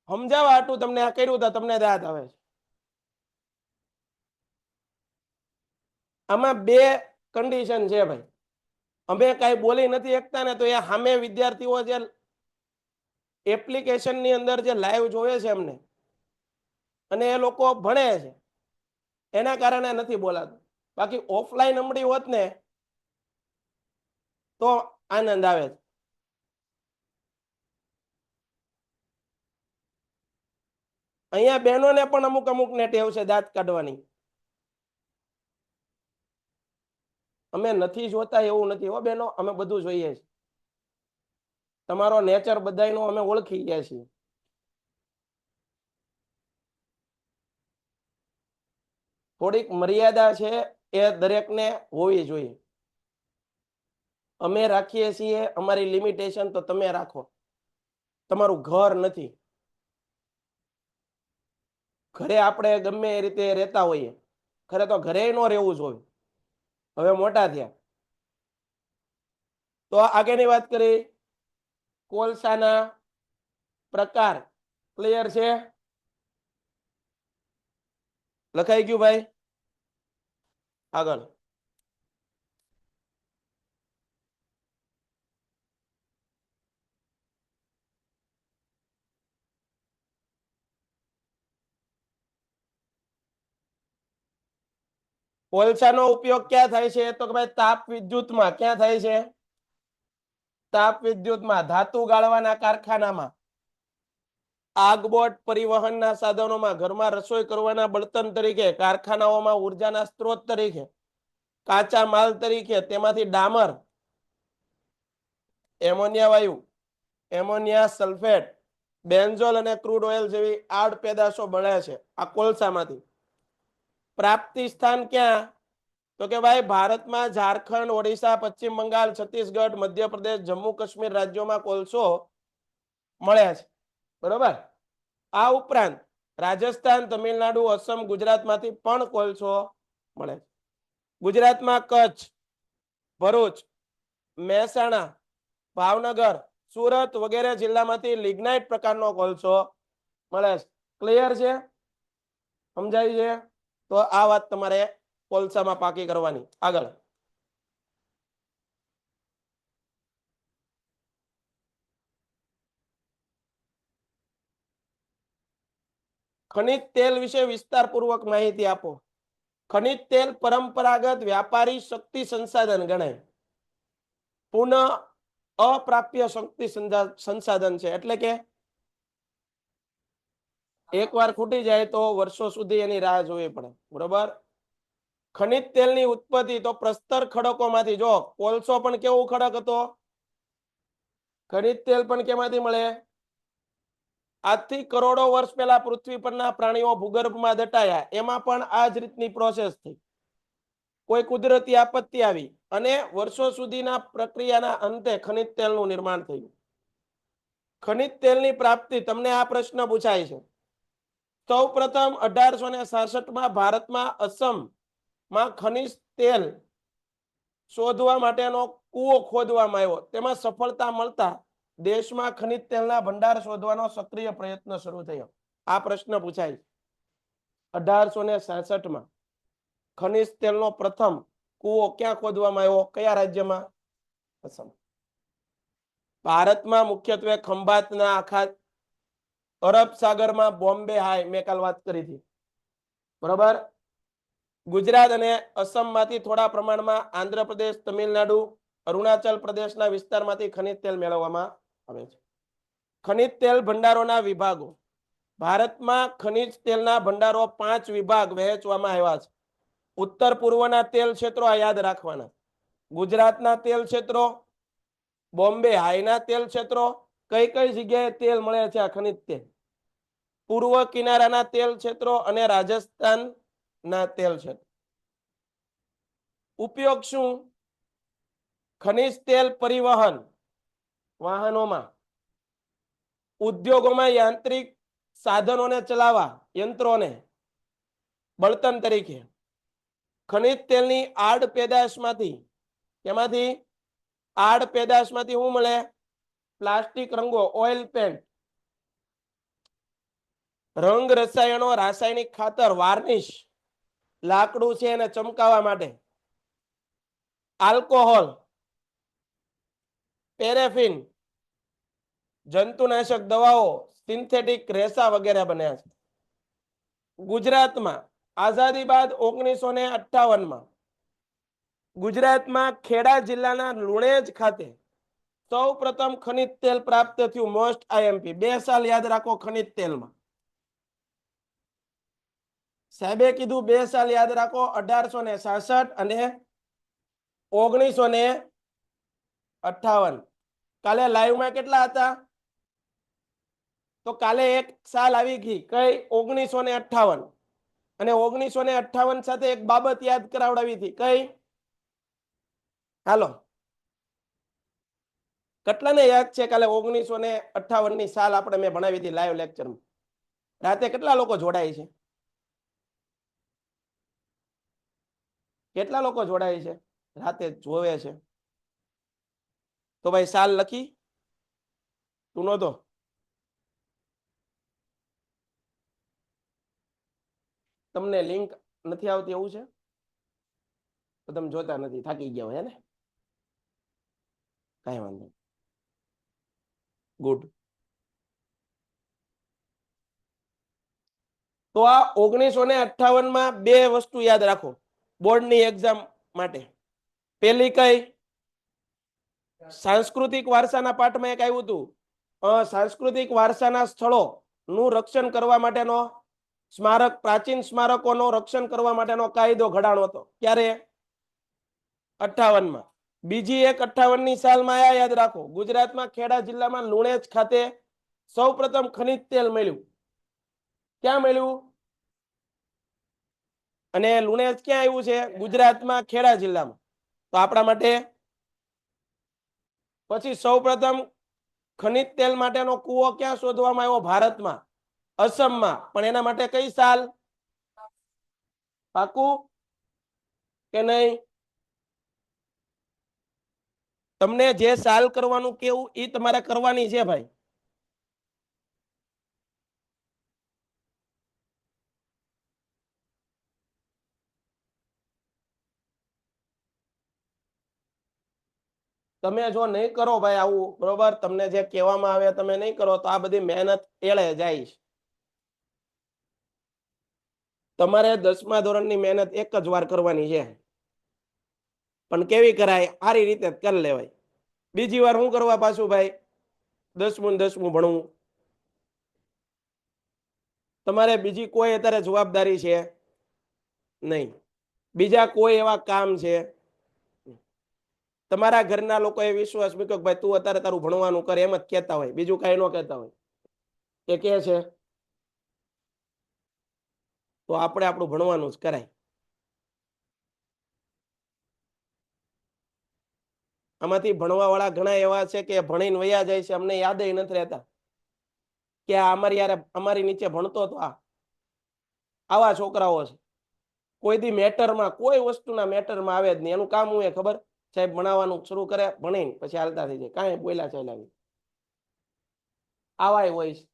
સમજાવવા હાટું તમને આ કર્યું તો તમને યાદ આવે છે. આમાં બે કન્ડિશન છે ભાઈ. અમે કઈ બોલી નથી શકતા ને, તો એ સામે વિદ્યાર્થીઓ જે એપ્લિકેશનની અંદર જે લાઈવ જોવે છે એમને, અને એ લોકો ભણે છે, એના કારણે નથી બોલાતું. બાકી ઓફલાઈન નમડી હોત ને તો આનંદ આવે છે. અહીંયા બહેનોને પણ અમુક અમુક ને ટેવ છે દાંત કાઢવાની. અમે નથી જોતા એવું નથી હો બહેનો, અમે બધું જોઈએ છીએ. તમારો નેચર બધાયનો અમે ઓળખી ગયા છીએ. થોડીક મર્યાદા છે એ દરેકને હોવી જોઈએ. અમે રાખીએ છીએ અમારી લિમિટેશન, તો તમે રાખો. તમારું ઘર નથી. ઘરે આપણે ગમે એ રીતે રહેતા હોઈએ, ખરે તો ઘરે ન રહેવું જોઈએ. હવે મોટા થયા તો આગળની વાત કરી કોલસાના પ્રકાર. ક્લિયર છે? લખાઈ ગયું ભાઈ? આગળ કોલસાનો ઉપયોગ ક્યાં થાય છે? તો કે ભાઈ તાપ વિદ્યુતમાં. ક્યાં થાય છે? તાપ વિદ્યુતમાં. ધાતુ ગાળવાના કારખાનામાં, આગબોટ પરિવહનના સાધનોમાં, ઘરમાં રસોઈ કરવાના બળતણ તરીકે, કારખાનાઓમાં ઉર્જાના સ્ત્રોત તરીકે, કાચા માલ તરીકે, તેમાંથી ડામર, એમોનિયા વાયુ, એમોનિયા સલ્ફેટ, બેન્ઝોલ અને ક્રૂડ ઓઇલ જેવી આડ પેદાશો બને છે આ કોલસામાંથી. પ્રાપ્તિ સ્થાન ક્યાં? તો કે ભાઈ ભારતમાં ઝારખંડ, ઓડિશા, પશ્ચિમ બંગાળ, છત્તીસગઢ, મધ્યપ્રદેશ, જમ્મુ કાશ્મીર રાજ્યોમાં કોલસો મળે છે. બરોબર? આ ઉપરાંત રાજસ્થાન, તમિલનાડુ, અસમ, ગુજરાતમાંથી પણ કોલસો મળે છે. ગુજરાતમાં કચ્છ, ભરૂચ, મહેસાણા, ભાવનગર, સુરત વગેરે જિલ્લામાંથી લિગ્નાઇટ પ્રકારનો કોલસો મળે છે. ક્લિયર છે? સમજાય છે? તો આ વાત તમારે કોલસામાં પાકી કરવાની. આગળ ખનિજ તેલ વિશે વિસ્તારપૂર્વક માહિતી આપો. ખનિજ તેલ પરંપરાગત વ્યાપારી શક્તિ સંસાધન ગણાય. પુનઃ અપ્રાપ્ય શક્તિ સંસાધન છે. એટલે કે એકવાર ખૂટી જાય તો વર્ષો સુધી એની રાહ જોવી પડે. બરોબર? ખનિજ તેલની ઉત્પત્તિ તો પ્રસ્તર ખડકોમાંથી. જો કોલસો પણ કેવું ખડક હતો? ખનિજ તેલ પણ કેમાંથી મળે? આજથી કરોડો વર્ષ પહેલા પૃથ્વી પરના પ્રાણીઓ ભૂગર્ભમાં દટાયા, એમાં પણ આ જ રીતની પ્રોસેસ થઈ. કોઈ કુદરતી આપત્તિ આવી અને વર્ષો સુધીના પ્રક્રિયાના અંતે ખનિજ તેલનું નિર્માણ થયું. ખનિજ તેલની પ્રાપ્તિ, તમને આ પ્રશ્ન પૂછાય છે. સૌ પ્રથમ 1866માં ભારતમાં અસમમાં ખનિજ તેલ શોધવા માટેનો કૂવો ખોદવામાં આવ્યો. તેમાં સફળતા મળતા દેશમાં ખનિજ તેલના ભંડાર શોધવાનો સક્રિય પ્રયત્ન શરૂ થયો. આ પ્રશ્ન પૂછાય. 1866માં ખનિજ તેલનો પ્રથમ કૂવો ક્યાં ખોદવામાં આવ્યો? કયા રાજ્યમાં? असम। भारतમાં મુખ્યત્વે ખંભાતના આખા અરબ સાગરમાં બોમ્બે હાઈ મેં કાલ વાત કરી હતી બરાબર। ગુજરાત અને અસમમાંથી થોડા પ્રમાણમાં આંધ્રપ્રદેશ, તમિલનાડુ, અરુણાચલ પ્રદેશના વિસ્તારમાંથી ખનિજ તેલ મેળવવામાં આવે છે। ખનિજ તેલ ભંડારોના વિભાગો। ભારતમાં ખનિજ તેલના ભંડારો 5 વિભાગ વહેંચવામાં આવ્યા છે। ઉત્તર પૂર્વના તેલ ક્ષેત્રો આ યાદ રાખવાના। ગુજરાતના તેલ ક્ષેત્રો, બોમ્બે હાઈના તેલ ક્ષેત્રો, કઈ કઈ જગ્યાએ તેલ મળે છે આ ખનિજ તેલ, પૂર્વ કિનારાના તેલ ક્ષેત્રો અને રાજસ્થાનના તેલ ક્ષેત્રો। ઉપયોગ શું? ખનિજ તેલ પરિવહન, વાહનોમાં, ઉદ્યોગોમાં યાંત્રિક સાધનોને ચલાવવા, યંત્રોને બળતણ તરીકે। ખનિજ તેલની આડ પેદાશમાંથી, એમાંથી આડ પેદાશમાંથી શું મળે? પ્લાસ્ટિક રંગો, ઓઇલ પેન્ટ, રંગ રસાયણો, રાસાયણિક ખાતર, વાર્નિશ, લાકડું છે એને ચમકાવવા માટે, આલ્કોહોલ, પેરેફિન, જંતુનાશક દવાઓ, સિન્થેટિક રેસા વગેરે બન્યા છે। ગુજરાતમાં આઝાદી બાદ 1958માં ગુજરાતમાં ખેડા જિલ્લાના લુણેજ ખાતે સૌ પ્રથમ ખનિજ તેલ પ્રાપ્ત થયું। મોસ્ટ આઈએમપી 2 સાલ યાદ રાખો ખનિજ તેલમાં। સાહેબે કીધું 2 સાલ યાદ રાખો, 1866 અને 1958। કાલે લાઈવમાં કેટલા હતા? તો કાલે એક સાલ આવી ગઈ, કઈ? 1958 અને 1958 સાથે એક બાબત યાદ કરાવડાવી હતી, કઈ? હાલો, કેટલાને યાદ છે કાલે 1958 ની સાલ આપણે મેં ભણાવી હતી લાઈવ લેક્ચરમાં? રાતે કેટલા લોકો જોડાય છે? કેટલા લોકો જોડાય છે રાતે જોવે છે? તો ભાઈ સાલ લખી તું નહોતો? તમને લિંક નથી આવતી એવું છે તો તમે જોતા નથી, થાકી ગયા હોય ને? કઈ વાંધો, ગુડ। તો આ 1958માં 2 વસ્તુ યાદ રાખો બોર્ડની એક્ઝામ માટે। પેલી કઈ? સાંસ્કૃતિક વારસાના પાઠમાં એક આવ્યું હતું, સાંસ્કૃતિક વારસાના સ્થળોનું રક્ષણ કરવા માટેનો સ્મારક, પ્રાચીન સ્મારકોનું રક્ષણ કરવા માટેનો કાયદો ઘડાણો હતો। ક્યારે? 58માં। બીજી એક 58ની સાલમાં આયા યાદ રાખો, ગુજરાતમાં ખેડા જિલ્લામાં લુણેજ ખાતે સૌપ્રથમ ખનિજ તેલ મળ્યું। ક્યાં મળ્યું? અને લુણેજ ક્યાં આવ્યું છે? ગુજરાતમાં ખેડા જિલ્લામાં। તો આપણા માટે પછી સૌપ્રથમ ખનિજ તેલ માટેનો કૂવો ક્યાં શોધવામાં આવ્યો? ભારતમાં, અસમમાં। પણ એના માટે કઈ સાલ? પાકું કે નહીં? તમને જે સાલ કરવાનું કેવું એ તમારે કરવાની છે ભાઈ। તમે જો નહીં કરો ભાઈ આવું, બરોબર, તમને જે કહેવામાં આવે તમે નહીં કરો તો આ બધી મહેનત એળે જાય છે। તમારે 10મા ધોરણની મહેનત એક જ વાર કરવાની છે, પણ કેવી કરાય? સારી રીતે કરી લેવાય। બીજી વાર શું કરવા પાછું ભાઈ? 10મું ને 10મું ભણવું। તમારે બીજી કોઈ અત્યારે જવાબદારી છે નહીં, બીજા કોઈ એવા કામ છે? તમારા ઘરના લોકોએ વિશ્વાસ મૂક્યો કે ભાઈ તું અત્યારે તારું ભણવાનું કરે, એમ જ કહેતા હોય, બીજું કાંઈ ન કહેતા હોય, એ કહે છે તો આપણે આપણું ભણવાનું જ કરાય। આમાંથી ભણવા વાળા ઘણા એવા છે કે ભણીને વયા જાય છે, અમને યાદ નથી રહેતા કે આ અમારી નીચે ભણતો હતો। આવા છોકરાઓ છે, કોઈ દી મેટરમાં, કોઈ વસ્તુના મેટરમાં આવે જ નહીં। એનું કામ હું ખબર? સાહેબ ભણાવવાનું શરૂ કરે, ભણીને પછી હાલતા થઈ જાય, કાંઈ બોલ્યા ચાલ્યા। આવાય હોય છે,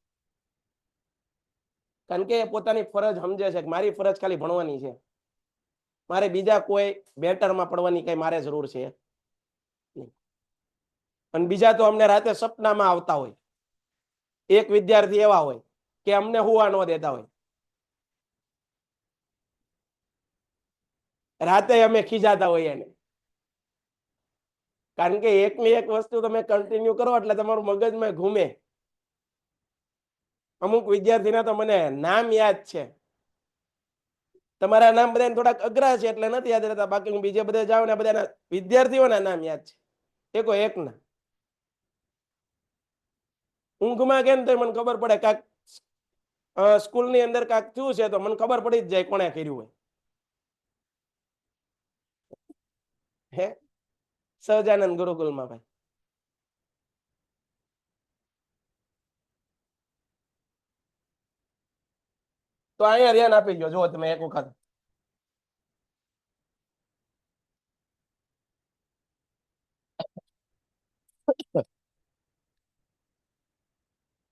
કારણ કે પોતાની ફરજ સમજે છે કે મારી ફરજ ખાલી ભણવાની છે, મારે બીજા કોઈ મેટરમાં પડવાની કઈ મારે જરૂર છે નહીં। અને બીજા તો અમને રાતે સપનામાં આવતા હોય. એક વિદ્યાર્થી એવા હોય કે અમને હુવા ન દેતા હોય. રાતે અમે ખીજાતા હોઈએ એને. કારણ કે એકની એક વસ્તુ તમે કન્ટિન્યુ કરો એટલે તમારું મગજમાં ઘૂમે. અમુક વિદ્યાર્થીના તો મને નામ યાદ છે. તમારા નામ બધાને થોડાક અઘરા છે એટલે નથી યાદ રહેતા, બાકી હું બીજે બધે જાઉં ને બધાના વિદ્યાર્થીઓના નામ યાદ છે એકો એકના. ઊંઘમાં કેમ તો મને ખબર પડે કાક સ્કૂલની અંદર કાક થયું છે તો મને ખબર પડી જ જાય કોણે કર્યું હોય. હે સહજાનંદ ગુરુકુલમાં ભાઈ. તો અહીંયા ધ્યાન આપી ગયો જો તમે એક વખત.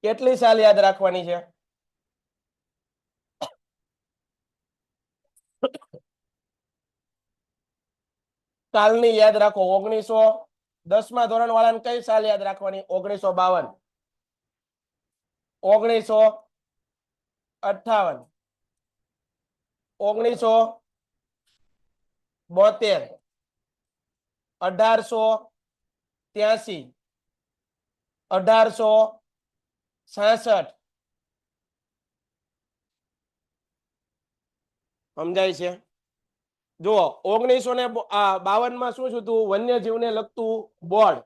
કેટલી સાલ યાદ રાખવાની છે? સાલની યાદ રાખો. 1910મા ધોરણ વાળાને કઈ સાલ યાદ રાખવાની? 1952, 1958, 1972, 1883, 1866. સમજાય છે? જુઓ 1952માં શું થયું હતું? વન્યજીવને લગતું બોર્ડ,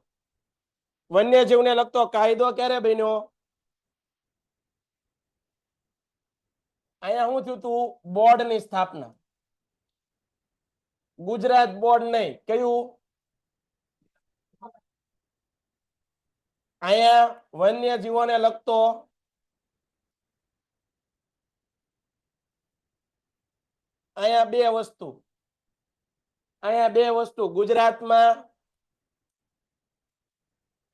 વન્યજીવને લગતો કાયદો ક્યારે બન્યો? અહીંયા શું થયું હતું? બોર્ડની સ્થાપના. ગુજરાત બોર્ડ નહીં, કયું? અહીંયા વન્યજીવોને લગતો અહીંયા બે વસ્તુ ગુજરાતમાં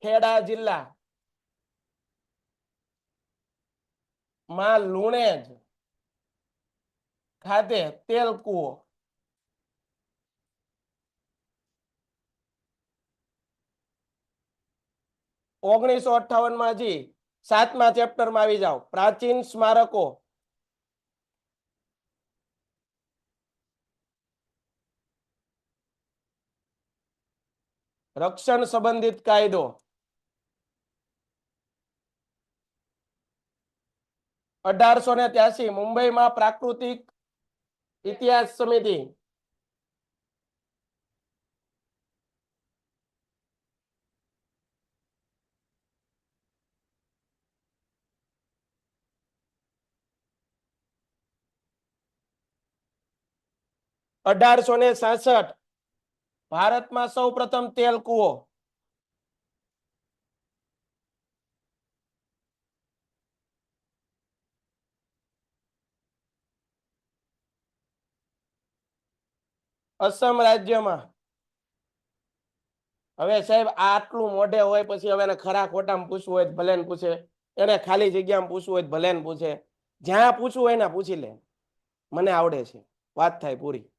ખેડા જિલ્લા માં લુણેજ ખાતે તેલ કૂવો. 1958માં જી 7મા ચેપ્ટરમાં આવી જાઓ. પ્રાચીન સ્મારકો. રક્ષણ સંબંધિત કાયદો. 1883 મુંબઈમાં પ્રાકૃતિક ઇતિહાસ સમિતિ. 1866 ભારતમાં સૌ પ્રથમ તેલ કૂવો. 1866 અસમ રાજ્યમાં. હવે સાહેબ આટલું મોઢે હોય પછી હવે એને ખરા ખોટામાં પૂછવું હોય ભલે ને પૂછે, એને ખાલી જગ્યામાં પૂછવું હોય ભલે ને પૂછે, જ્યાં પૂછવું હોય ને પૂછી લે. મને આવડે છે, વાત થાય પૂરી.